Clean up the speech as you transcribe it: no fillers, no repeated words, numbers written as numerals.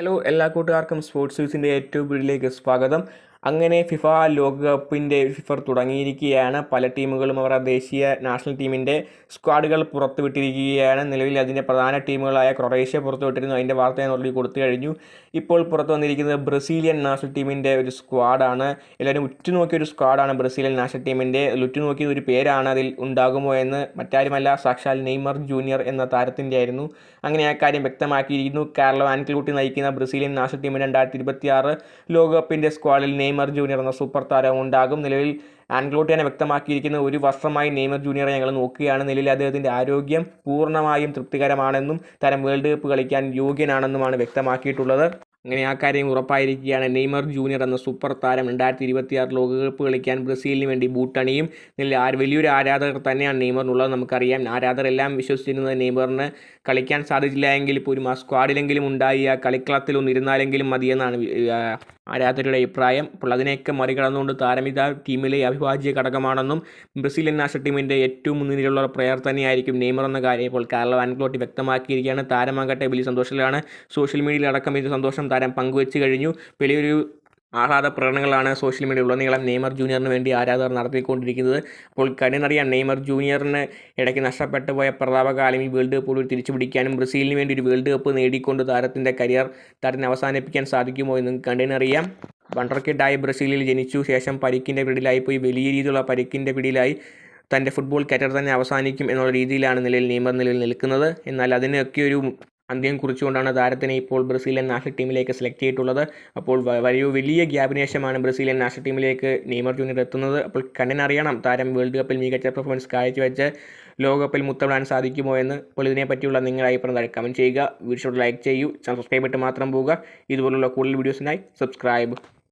Hello എല്ലാ കൂട്ടുകാർക്കും sports ന്യൂസിൻ്റെ ഏറ്റവും വീഡിയോയിലേക്ക് സ്വാഗതം. അങ്ങനെ ഫിഫ ലോകകപ്പിൻ്റെ ഫിഫർ തുടങ്ങിയിരിക്കുകയാണ്. പല ടീമുകളും അവരുടെ ദേശീയ നാഷണൽ ടീമിൻ്റെ സ്ക്വാഡുകൾ പുറത്തുവിട്ടിരിക്കുകയാണ്. നിലവിൽ അതിൻ്റെ പ്രധാന ടീമുകളായ ക്രൊയേഷ്യ പുറത്തുവിട്ടിരുന്നു. അതിൻ്റെ വാർത്ത ഞാൻ ഓൾറെഡി കൊടുത്തു കഴിഞ്ഞു. ഇപ്പോൾ പുറത്തു വന്നിരിക്കുന്നത് ബ്രസീലിയൻ നാഷണൽ ടീമിൻ്റെ ഒരു സ്ക്വാഡാണ്. എല്ലാവരും ഉറ്റുനോക്കിയ ഒരു സ്ക്വാഡാണ് ബ്രസീലിയൻ നാഷണൽ ടീമിൻ്റെ. ഉറ്റുനോക്കിയ ഒരു പേരാണ് അതിൽ ഉണ്ടാകുമോ എന്ന് മറ്റാരുമല്ല, സാക്ഷാൽ നെയ്മർ ജൂനിയർ എന്ന താരത്തിൻ്റെ ആയിരുന്നു. അങ്ങനെ ആ കാര്യം വ്യക്തമാക്കിയിരിക്കുന്നു. കാർലോ ആൻക്ലോട്ടി നയിക്കുന്ന ബ്രസീലിയൻ നാഷണൽ ടീമിന് 2026 ലോകകപ്പിൻ്റെ സ്ക്വാഡിൽ നെയ്മർ ജൂനിയർ എന്ന സൂപ്പർ താരം ഉണ്ടാകും. നിലവിൽ ആൻക്ലോട്ടിയാണ് വ്യക്തമാക്കിയിരിക്കുന്ന ഒരു വർഷമായി നെയ്മർ ജൂനിയറെ ഞങ്ങൾ നോക്കുകയാണ്. നിലവിൽ അദ്ദേഹത്തിൻ്റെ ആരോഗ്യം പൂർണ്ണമായും തൃപ്തികരമാണെന്നും താരം വേൾഡ് കപ്പ് കളിക്കാൻ യോഗ്യനാണെന്നുമാണ് വ്യക്തമാക്കിയിട്ടുള്ളത്. അങ്ങനെ ആ കാര്യം ഉറപ്പായിരിക്കുകയാണ്. നെയ്മർ ജൂനിയർ എന്ന സൂപ്പർ താരം 2026 ലോകകപ്പ് കളിക്കാൻ ബ്രസീലിന് വേണ്ടി ബൂട്ടണിയും. വലിയൊരു ആരാധകർ തന്നെയാണ് നെയ്മറിനുള്ളത്. നമുക്കറിയാം, ആരാധകരെല്ലാം വിശ്വസിച്ചിരുന്നത് നെയ്മറിന് കളിക്കാൻ സാധിച്ചില്ല എങ്കിൽ ഇപ്പോൾ ഒരു സ്ക്വാഡിലെങ്കിലും ഉണ്ടായി ആ കളിക്കളത്തിലൊന്നും ഇരുന്നാലെങ്കിലും മതിയെന്നാണ് ആരാധകരുടെ അഭിപ്രായം. അപ്പോൾ അതിനെയൊക്കെ മറികടന്നുകൊണ്ട് താരമിത ടീമിലെ അവിഭാജ്യ ഘടകമാണെന്നും ബ്രസീലിയൻ നാഷണൽ ടീമിൻ്റെ ഏറ്റവും മുന്നിലുള്ള പ്ലെയർ തന്നെയായിരിക്കും നെയ്മർ എന്ന കാര്യം ഇപ്പോൾ കാർലോ ആൻക്ലോട്ടി വ്യക്തമാക്കിയിരിക്കുകയാണ്. താരമാകട്ടെ വലിയ സന്തോഷത്തിലാണ്. സോഷ്യൽ മീഡിയയിൽ അടക്കം ഇത് സന്തോഷം താരം പങ്കുവെച്ച് കഴിഞ്ഞു. വലിയൊരു ആഹ്ലാദ പ്രകടനങ്ങളാണ് സോഷ്യൽ മീഡിയ ഉടനീളം നെയ്മർ ജൂനിയറിന് വേണ്ടി ആരാധകർ നടത്തിക്കൊണ്ടിരിക്കുന്നത്. അപ്പോൾ കണ്ണിനറിയാം, നെയ്മർ ജൂനിയറിന് ഇടയ്ക്ക് നഷ്ടപ്പെട്ടു പോയ പ്രതാപകാലം ഈ വേൾഡ് കപ്പ് തിരിച്ചു പിടിക്കാനും ബ്രസീലിന് വേണ്ടി ഒരു വേൾഡ് കപ്പ് നേടിക്കൊണ്ട് താരത്തിൻ്റെ താരത്തിന് അവസാനിപ്പിക്കാൻ സാധിക്കുമോ എന്ന് കണ്ണിനറിയാം. വണ്ടർ കിഡായി ബ്രസീലിൽ ജനിച്ചു. ശേഷം പരിക്കിൻ്റെ പിടിയിലായി പോയി. വലിയ രീതിയിലുള്ള പരിക്കിൻ്റെ പിടിയിലായി തൻ്റെ ഫുട്ബോൾ കരിയർ തന്നെ അവസാനിക്കും എന്നുള്ള രീതിയിലാണ് നെയ്മർ നിൽക്കുന്നത്. എന്നാൽ അതിനൊക്കെ ഒരു അന്ത്യം കുറിച്ചുകൊണ്ടാണ് താരത്തിനെ ഇപ്പോൾ ബ്രസീലിയൻ നാഷണൽ ടീമിലേക്ക് സെലക്ട് ചെയ്തിട്ടുള്ളത്. അപ്പോൾ വലിയ ഗ്യാപ്പിന് ശേഷമാണ് ബ്രസീലിയൻ നാഷണൽ ടീമിലേക്ക് നെയ്മർ ജൂനിയർ എത്തുന്നത്. അപ്പോൾ കണ്ണിനറിയണം, താരം വേൾഡ് കപ്പിൽ മികച്ച പെർഫോമൻസ് കാഴ്ചവെച്ച് ലോകകപ്പിൽ മുത്തമിടാൻ സാധിക്കുമോ എന്ന്. അപ്പോൾ ഇതിനെപ്പറ്റിയുള്ള നിങ്ങളുടെ അഭിപ്രായം കമൻറ്റ് ചെയ്യുക. വീഡിയോ ലൈക്ക് ചെയ്യൂ. ചാനൽ സബ്സ്ക്രൈബ് ചെയ്തിട്ട് മാത്രം പോവുക. ഇതുപോലുള്ള കൂടുതൽ വീഡിയോസിനായി സബ്സ്ക്രൈബ്.